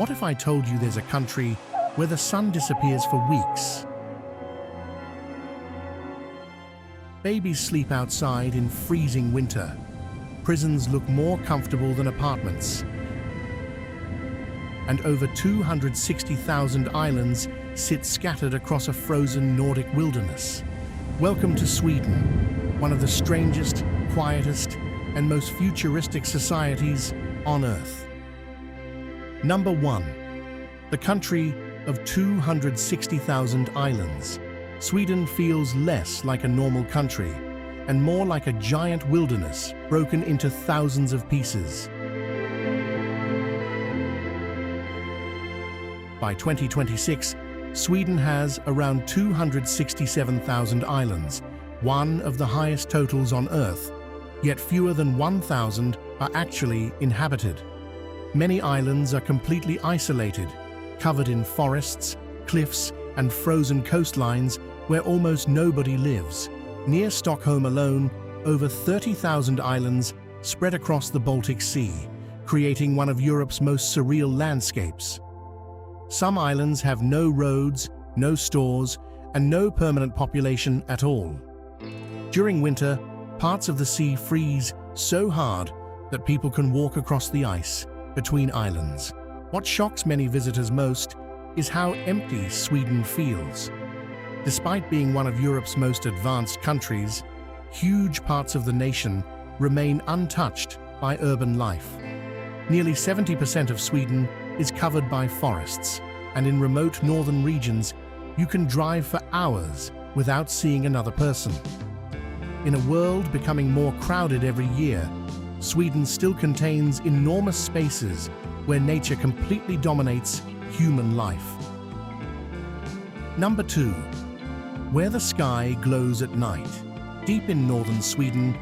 What if I told you there's a country where the sun disappears for weeks? Babies sleep outside in freezing winter. Prisons look more comfortable than apartments. And over 260,000 islands sit scattered across a frozen Nordic wilderness. Welcome to Sweden, one of the strangest, quietest, and most futuristic societies on Earth. Number 1. The country of 260,000 islands. Sweden feels less like a normal country and more like a giant wilderness broken into thousands of pieces. By 2026, Sweden has around 267,000 islands, one of the highest totals on Earth, yet fewer than 1,000 are actually inhabited. Many islands are completely isolated, covered in forests, cliffs, and frozen coastlines where almost nobody lives. Near Stockholm alone, over 30,000 islands spread across the Baltic Sea, creating one of Europe's most surreal landscapes. Some islands have no roads, no stores, and no permanent population at all. During winter, parts of the sea freeze so hard that people can walk across the ice between islands. What shocks many visitors most is how empty Sweden feels. Despite being one of Europe's most advanced countries, huge parts of the nation remain untouched by urban life. Nearly 70% of Sweden is covered by forests, and in remote northern regions, you can drive for hours without seeing another person. In a world becoming more crowded every year, Sweden still contains enormous spaces where nature completely dominates human life. Number 2. Where the sky glows at night. Deep in northern Sweden,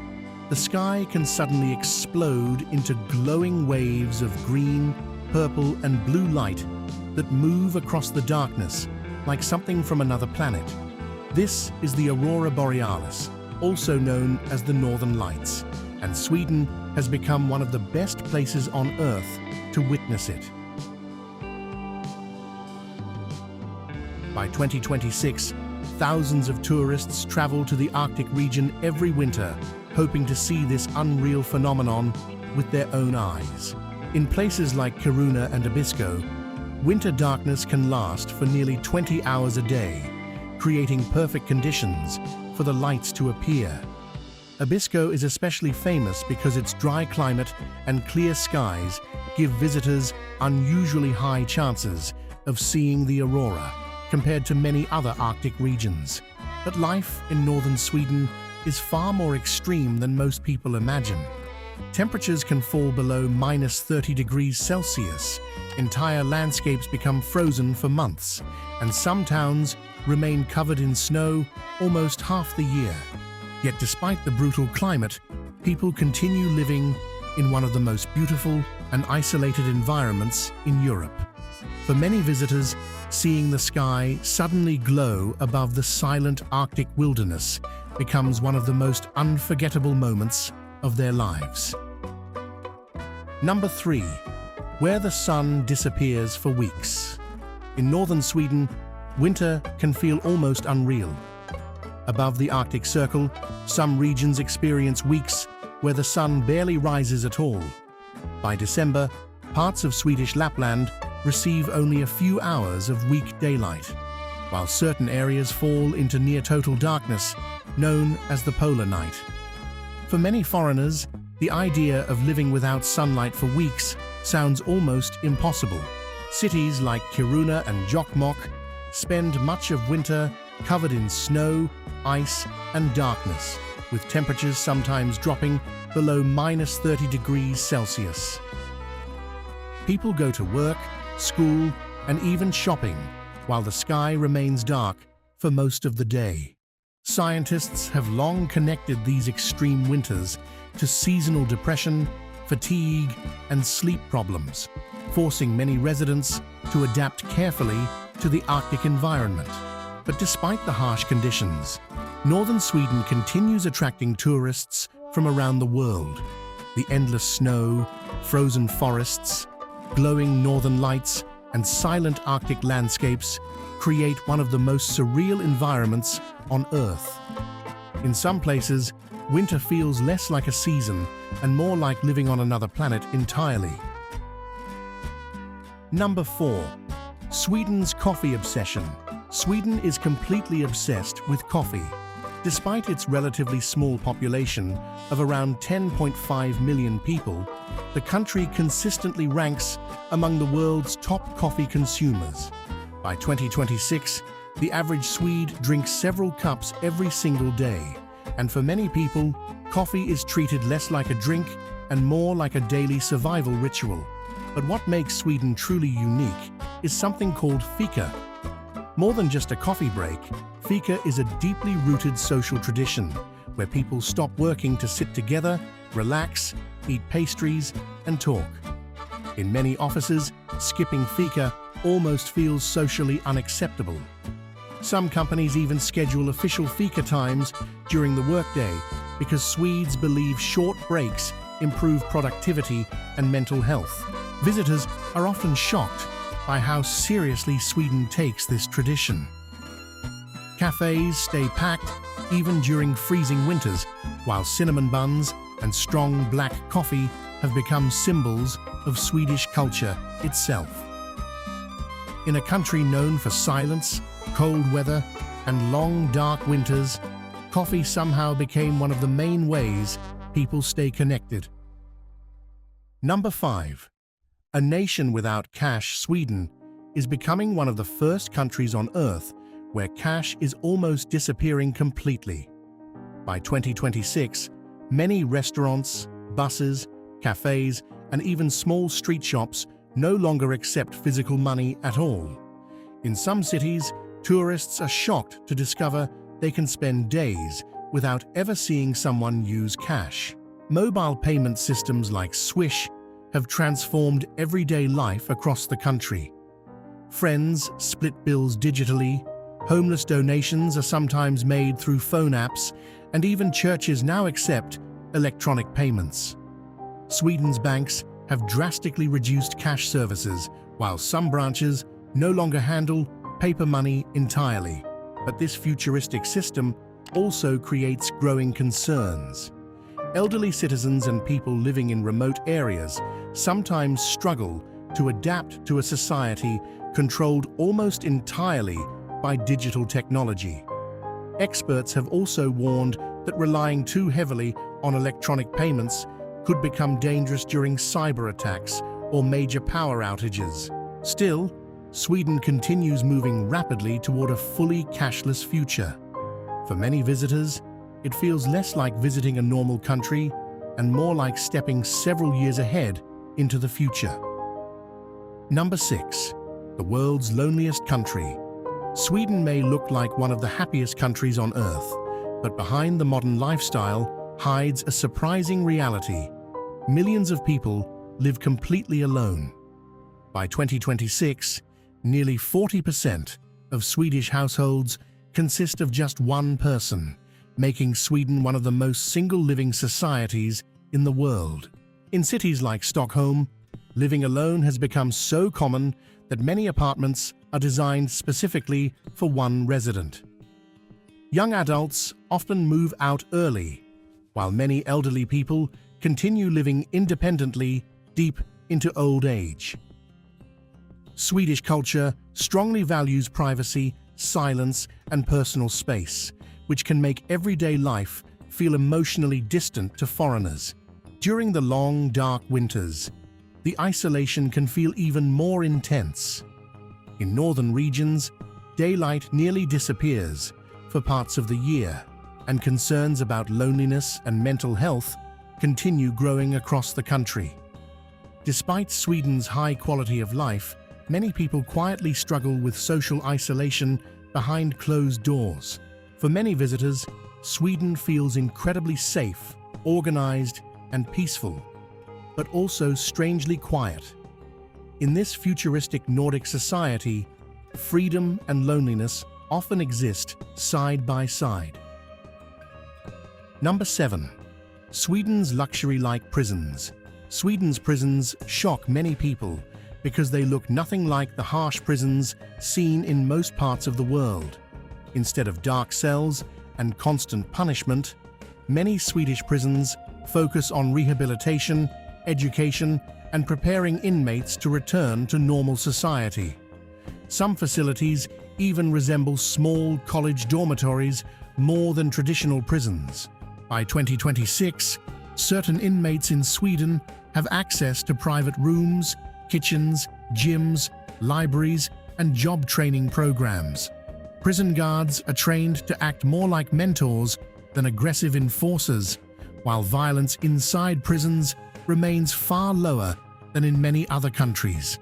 the sky can suddenly explode into glowing waves of green, purple, and blue light that move across the darkness like something from another planet. This is the Aurora Borealis, also known as the Northern Lights, and Sweden has become one of the best places on Earth to witness it. By 2026, thousands of tourists travel to the Arctic region every winter, hoping to see this unreal phenomenon with their own eyes. In places like Kiruna and Abisko, winter darkness can last for nearly 20 hours a day, creating perfect conditions for the lights to appear. Abisko is especially famous because its dry climate and clear skies give visitors unusually high chances of seeing the aurora compared to many other Arctic regions. But life in northern Sweden is far more extreme than most people imagine. Temperatures can fall below -30 degrees Celsius, entire landscapes become frozen for months, and some towns remain covered in snow almost half the year. Yet despite the brutal climate, people continue living in one of the most beautiful and isolated environments in Europe. For many visitors, seeing the sky suddenly glow above the silent Arctic wilderness becomes one of the most unforgettable moments of their lives. Number 3. Where the sun disappears for weeks. In northern Sweden, winter can feel almost unreal. Above the Arctic Circle, some regions experience weeks where the sun barely rises at all. By December, parts of Swedish Lapland receive only a few hours of weak daylight, while certain areas fall into near-total darkness, known as the polar night. For many foreigners, the idea of living without sunlight for weeks sounds almost impossible. Cities like Kiruna and Jokkmokk spend much of winter covered in snow, ice, and darkness, with temperatures sometimes dropping below -30 degrees Celsius. People go to work, school, and even shopping, while the sky remains dark for most of the day. Scientists have long connected these extreme winters to seasonal depression, fatigue, and sleep problems, forcing many residents to adapt carefully to the Arctic environment. But despite the harsh conditions, northern Sweden continues attracting tourists from around the world. The endless snow, frozen forests, glowing northern lights, and silent Arctic landscapes create one of the most surreal environments on Earth. In some places, winter feels less like a season and more like living on another planet entirely. Number 4. Sweden's coffee obsession. Sweden is completely obsessed with coffee. Despite its relatively small population of around 10.5 million people, the country consistently ranks among the world's top coffee consumers. By 2026, the average Swede drinks several cups every single day, and for many people, coffee is treated less like a drink and more like a daily survival ritual. But what makes Sweden truly unique is something called fika. More than just a coffee break, fika is a deeply rooted social tradition where people stop working to sit together, relax, eat pastries, and talk. In many offices, skipping fika almost feels socially unacceptable. Some companies even schedule official fika times during the workday because Swedes believe short breaks improve productivity and mental health. Visitors are often shocked by how seriously Sweden takes this tradition. Cafes stay packed even during freezing winters, while cinnamon buns and strong black coffee have become symbols of Swedish culture itself. In a country known for silence, cold weather, and long dark winters, coffee somehow became one of the main ways people stay connected. Number 5. A nation without cash, Sweden is becoming one of the first countries on Earth where cash is almost disappearing completely. By 2026, many restaurants, buses, cafes, and even small street shops no longer accept physical money at all. In some cities, tourists are shocked to discover they can spend days without ever seeing someone use cash. Mobile payment systems like Swish have transformed everyday life across the country. Friends split bills digitally, homeless donations are sometimes made through phone apps, and even churches now accept electronic payments. Sweden's banks have drastically reduced cash services, while some branches no longer handle paper money entirely. But this futuristic system also creates growing concerns. Elderly citizens and people living in remote areas sometimes struggle to adapt to a society controlled almost entirely by digital technology. Experts have also warned that relying too heavily on electronic payments could become dangerous during cyber attacks or major power outages. Still, Sweden continues moving rapidly toward a fully cashless future. For many visitors, it feels less like visiting a normal country and more like stepping several years ahead into the future. Number 6. The world's loneliest country. Sweden may look like one of the happiest countries on Earth, but behind the modern lifestyle hides a surprising reality. Millions of people live completely alone. By 2026, nearly 40% of Swedish households consist of just one person, making Sweden one of the most single-living societies in the world. In cities like Stockholm, living alone has become so common that many apartments are designed specifically for one resident. Young adults often move out early, while many elderly people continue living independently deep into old age. Swedish culture strongly values privacy, silence, and personal space, which can make everyday life feel emotionally distant to foreigners. During the long, dark winters, the isolation can feel even more intense. In northern regions, daylight nearly disappears for parts of the year, and concerns about loneliness and mental health continue growing across the country. Despite Sweden's high quality of life, many people quietly struggle with social isolation behind closed doors. For many visitors, Sweden feels incredibly safe, organized, and peaceful, but also strangely quiet. In this futuristic Nordic society, freedom and loneliness often exist side by side. Number 7. Sweden's luxury-like prisons. Sweden's prisons shock many people because they look nothing like the harsh prisons seen in most parts of the world. Instead of dark cells and constant punishment, many Swedish prisons focus on rehabilitation, education, and preparing inmates to return to normal society. Some facilities even resemble small college dormitories more than traditional prisons. By 2026, certain inmates in Sweden have access to private rooms, kitchens, gyms, libraries, and job training programs. Prison guards are trained to act more like mentors than aggressive enforcers, while violence inside prisons remains far lower than in many other countries.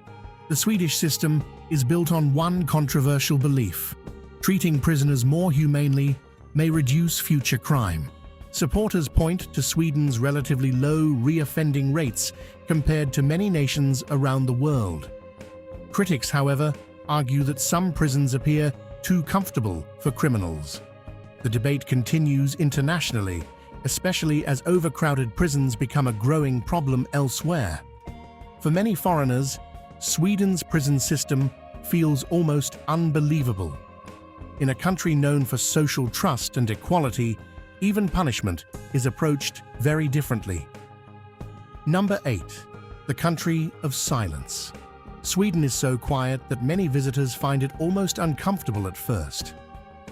The Swedish system is built on one controversial belief: treating prisoners more humanely may reduce future crime. Supporters point to Sweden's relatively low reoffending rates compared to many nations around the world. Critics, however, argue that some prisons appear too comfortable for criminals. The debate continues internationally, especially as overcrowded prisons become a growing problem elsewhere. For many foreigners, Sweden's prison system feels almost unbelievable. In a country known for social trust and equality, even punishment is approached very differently. Number 8. The country of silence. Sweden is so quiet that many visitors find it almost uncomfortable at first.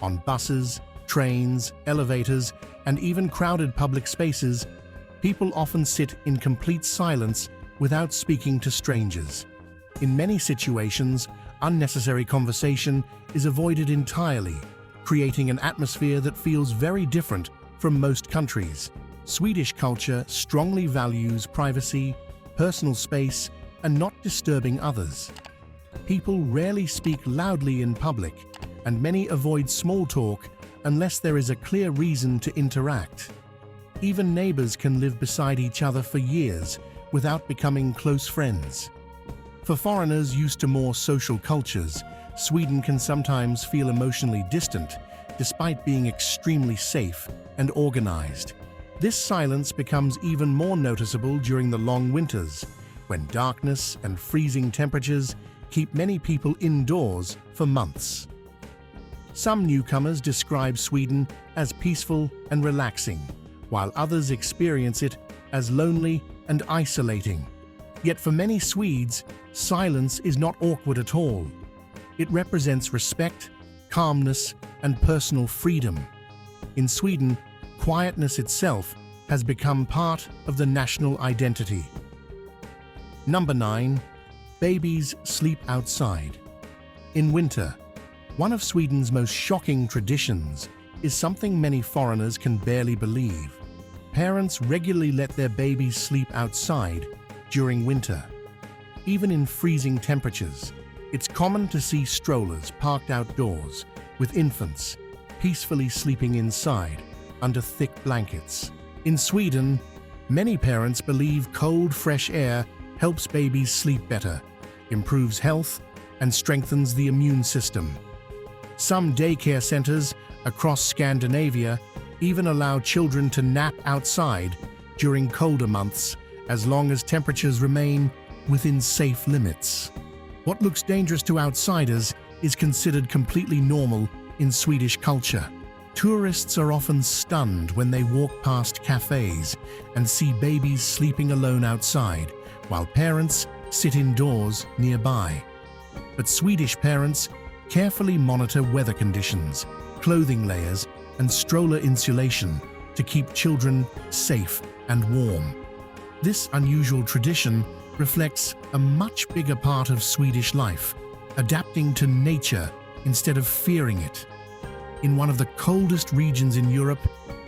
On buses, trains, elevators, and even crowded public spaces, people often sit in complete silence without speaking to strangers. In many situations, unnecessary conversation is avoided entirely, creating an atmosphere that feels very different from most countries. Swedish culture strongly values privacy, personal space, and not disturbing others. People rarely speak loudly in public, and many avoid small talk unless there is a clear reason to interact. Even neighbors can live beside each other for years without becoming close friends. For foreigners used to more social cultures, Sweden can sometimes feel emotionally distant, despite being extremely safe and organized. This silence becomes even more noticeable during the long winters, when darkness and freezing temperatures keep many people indoors for months. Some newcomers describe Sweden as peaceful and relaxing, while others experience it as lonely and isolating. Yet for many Swedes, silence is not awkward at all. It represents respect, calmness, and personal freedom. In Sweden, quietness itself has become part of the national identity. Number 9. Babies sleep outside. In winter, one of Sweden's most shocking traditions is something many foreigners can barely believe. Parents regularly let their babies sleep outside during winter. Even in freezing temperatures, it's common to see strollers parked outdoors with infants peacefully sleeping inside under thick blankets. In Sweden, many parents believe cold, fresh air helps babies sleep better, improves health, and strengthens the immune system. Some daycare centers across Scandinavia even allow children to nap outside during colder months, as long as temperatures remain within safe limits. What looks dangerous to outsiders is considered completely normal in Swedish culture. Tourists are often stunned when they walk past cafes and see babies sleeping alone outside, while parents sit indoors nearby. But Swedish parents carefully monitor weather conditions, clothing layers, and stroller insulation to keep children safe and warm. This unusual tradition reflects a much bigger part of Swedish life, adapting to nature instead of fearing it. In one of the coldest regions in Europe,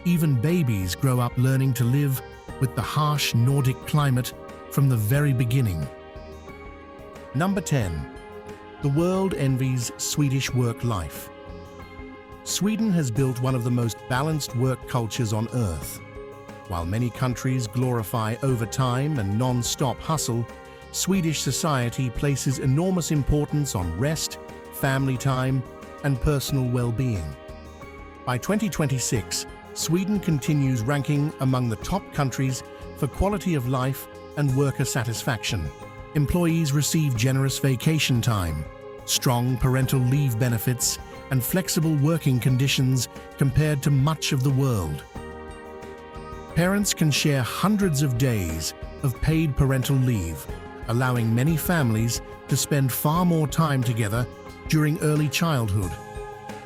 even babies grow up learning to live with the harsh Nordic climate from the very beginning. Number 10. The world envies Swedish work life. Sweden has built one of the most balanced work cultures on earth. While many countries glorify overtime and non-stop hustle, Swedish society places enormous importance on rest, family time, and personal well-being. By 2026, Sweden continues ranking among the top countries for quality of life and worker satisfaction. Employees receive generous vacation time, strong parental leave benefits, and flexible working conditions compared to much of the world. Parents can share hundreds of days of paid parental leave, allowing many families to spend far more time together during early childhood.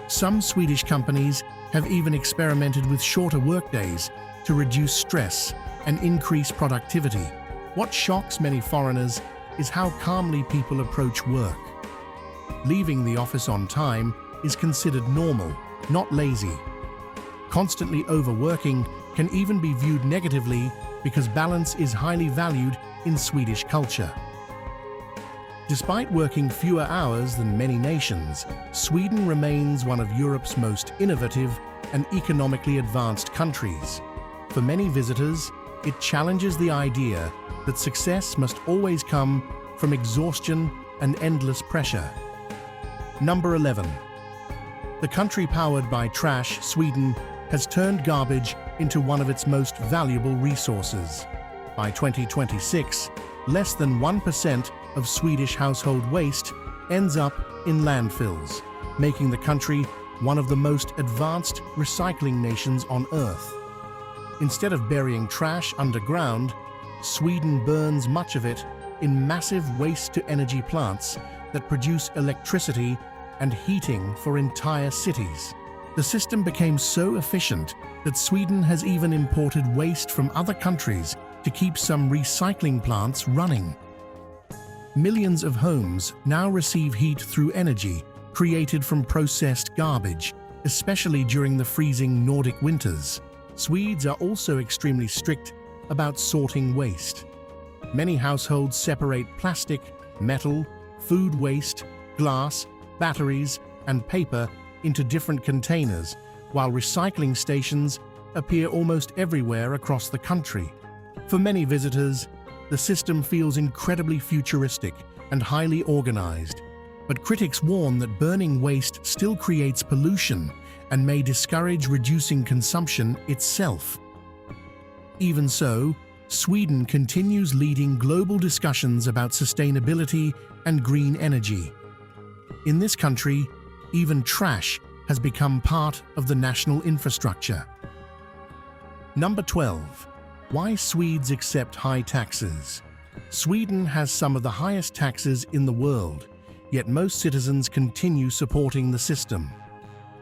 Some Swedish companies have even experimented with shorter workdays to reduce stress and increase productivity. What shocks many foreigners is how calmly people approach work. Leaving the office on time is considered normal, not lazy. Constantly overworking can even be viewed negatively because balance is highly valued in Swedish culture. Despite working fewer hours than many nations, Sweden remains one of Europe's most innovative and economically advanced countries. For many visitors, it challenges the idea that success must always come from exhaustion and endless pressure. Number 11. The country powered by trash, Sweden, has turned garbage into one of its most valuable resources. By 2026, less than 1% of Swedish household waste ends up in landfills, making the country one of the most advanced recycling nations on Earth. Instead of burying trash underground, Sweden burns much of it in massive waste-to-energy plants that produce electricity and heating for entire cities. The system became so efficient that Sweden has even imported waste from other countries to keep some recycling plants running. Millions of homes now receive heat through energy created from processed garbage, especially during the freezing Nordic winters. Swedes are also extremely strict about sorting waste. Many households separate plastic, metal, food waste, glass, batteries, and paper into different containers, while recycling stations appear almost everywhere across the country. For many visitors, the system feels incredibly futuristic and highly organized, but critics warn that burning waste still creates pollution and may discourage reducing consumption itself. Even so, Sweden continues leading global discussions about sustainability and green energy. In this country, even trash has become part of the national infrastructure. Number 12. Why Swedes accept high taxes. Sweden has some of the highest taxes in the world, yet most citizens continue supporting the system.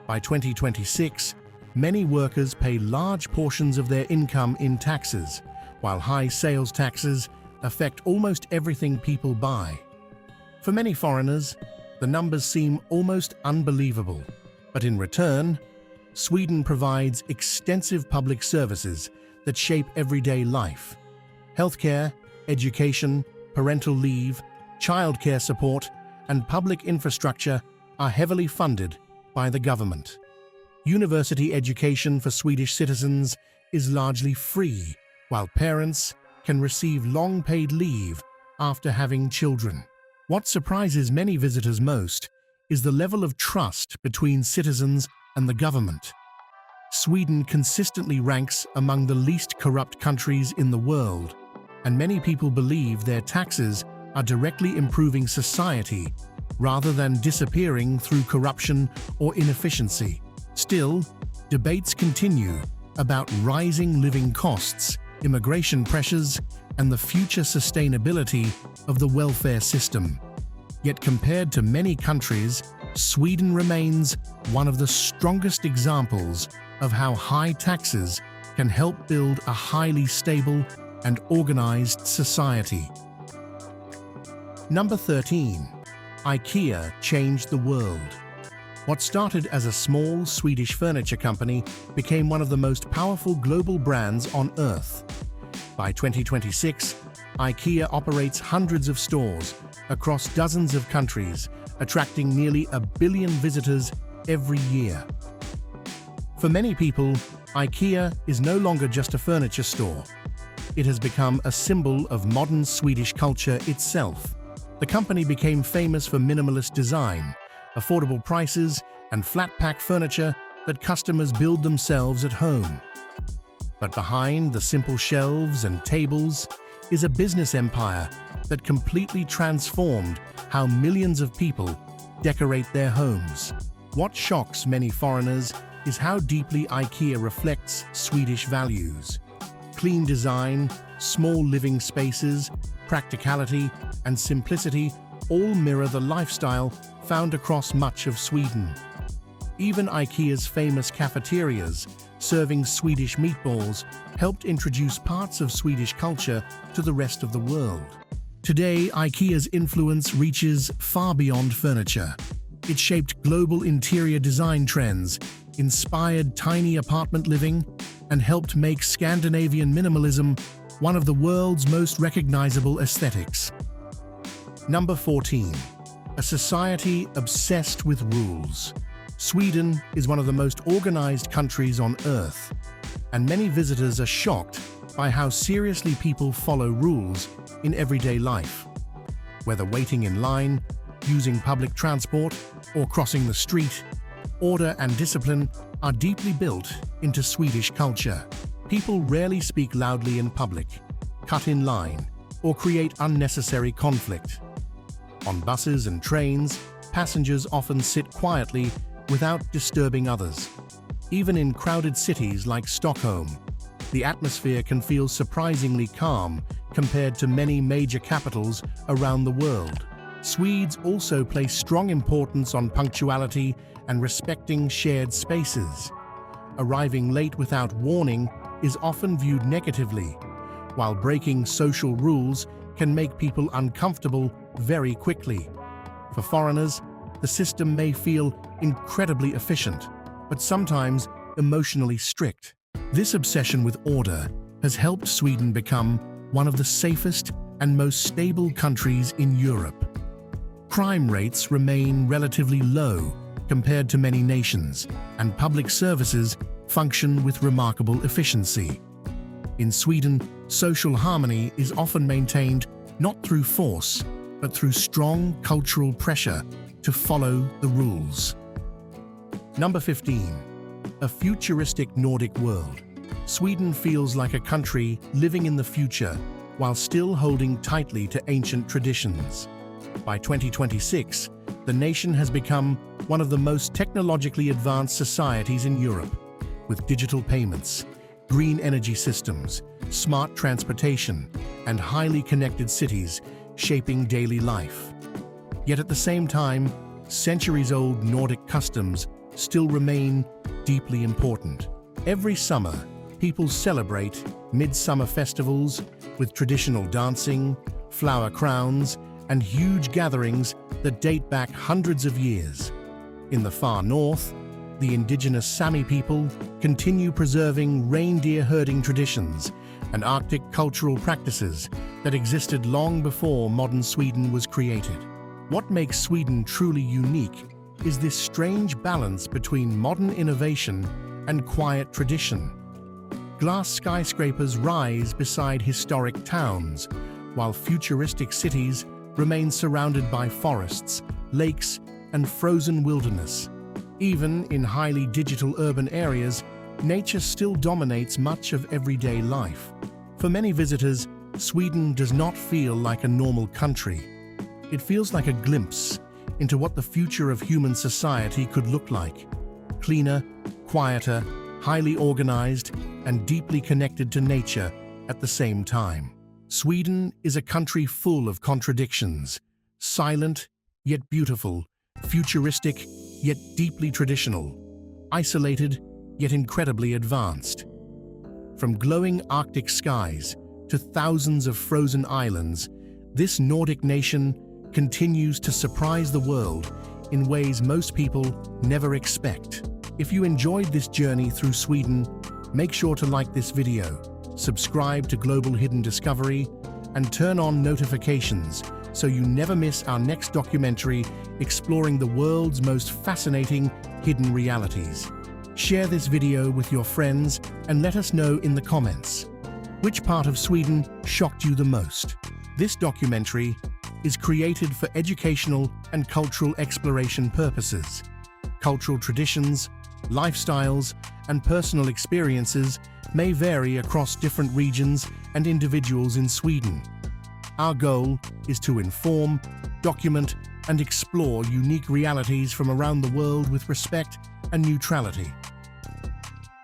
By 2026, many workers pay large portions of their income in taxes, while high sales taxes affect almost everything people buy. For many foreigners, the numbers seem almost unbelievable, but in return, Sweden provides extensive public services that shape everyday life. Healthcare, education, parental leave, childcare support, and public infrastructure are heavily funded by the government. University education for Swedish citizens is largely free, while parents can receive long paid leave after having children. What surprises many visitors most is the level of trust between citizens and the government. Sweden consistently ranks among the least corrupt countries in the world, and many people believe their taxes are directly improving society rather than disappearing through corruption or inefficiency. Still, debates continue about rising living costs, immigration pressures, and the future sustainability of the welfare system. Yet compared to many countries, Sweden remains one of the strongest examples of how high taxes can help build a highly stable and organized society. Number 13. IKEA changed the world. What started as a small Swedish furniture company became one of the most powerful global brands on Earth. By 2026, IKEA operates hundreds of stores across dozens of countries, attracting nearly 1 billion visitors every year. For many people, IKEA is no longer just a furniture store. It has become a symbol of modern Swedish culture itself. The company became famous for minimalist design, affordable prices, and flat-pack furniture that customers build themselves at home. But behind the simple shelves and tables, is a business empire that completely transformed how millions of people decorate their homes. What shocks many foreigners is how deeply IKEA reflects Swedish values. Clean design, small living spaces, practicality, and simplicity all mirror the lifestyle found across much of Sweden. Even IKEA's famous cafeterias, serving Swedish meatballs, helped introduce parts of Swedish culture to the rest of the world. Today, IKEA's influence reaches far beyond furniture. It shaped global interior design trends, inspired tiny apartment living, and helped make Scandinavian minimalism one of the world's most recognizable aesthetics. Number 14. A society obsessed with rules. Sweden is one of the most organized countries on Earth, and many visitors are shocked by how seriously people follow rules in everyday life. Whether waiting in line, using public transport, or crossing the street, order and discipline are deeply built into Swedish culture. People rarely speak loudly in public, cut in line, or create unnecessary conflict. On buses and trains, passengers often sit quietly without disturbing others. Even in crowded cities like Stockholm, the atmosphere can feel surprisingly calm compared to many major capitals around the world. Swedes also place strong importance on punctuality and respecting shared spaces. Arriving late without warning is often viewed negatively, while breaking social rules can make people uncomfortable very quickly. For foreigners, the system may feel incredibly efficient, but sometimes emotionally strict. This obsession with order has helped Sweden become one of the safest and most stable countries in Europe. Crime rates remain relatively low compared to many nations, and public services function with remarkable efficiency. In Sweden, social harmony is often maintained not through force, but through strong cultural pressure to follow the rules. Number 15. A futuristic Nordic world. Sweden feels like a country living in the future while still holding tightly to ancient traditions. By 2026, the nation has become one of the most technologically advanced societies in Europe, with digital payments, green energy systems, smart transportation, and highly connected cities shaping daily life. Yet at the same time, centuries-old Nordic customs still remain deeply important. Every summer, people celebrate midsummer festivals with traditional dancing, flower crowns, and huge gatherings that date back hundreds of years. In the far north, the indigenous Sami people continue preserving reindeer herding traditions and Arctic cultural practices that existed long before modern Sweden was created. What makes Sweden truly unique is this strange balance between modern innovation and quiet tradition. Glass skyscrapers rise beside historic towns, while futuristic cities remain surrounded by forests, lakes, and frozen wilderness. Even in highly digital urban areas, nature still dominates much of everyday life. For many visitors, Sweden does not feel like a normal country. It feels like a glimpse into what the future of human society could look like. Cleaner, quieter, highly organized, and deeply connected to nature at the same time. Sweden is a country full of contradictions, silent yet beautiful, futuristic yet deeply traditional, isolated yet incredibly advanced. From glowing Arctic skies to thousands of frozen islands, this Nordic nation continues to surprise the world in ways most people never expect. If you enjoyed this journey through Sweden, make sure to like this video, subscribe to Global Hidden Discovery, and turn on notifications so you never miss our next documentary exploring the world's most fascinating hidden realities. Share this video with your friends and let us know in the comments. Which part of Sweden shocked you the most? This documentary is created for educational and cultural exploration purposes. Cultural traditions, lifestyles, and personal experiences may vary across different regions and individuals in Sweden. Our goal is to inform, document, and explore unique realities from around the world with respect and neutrality.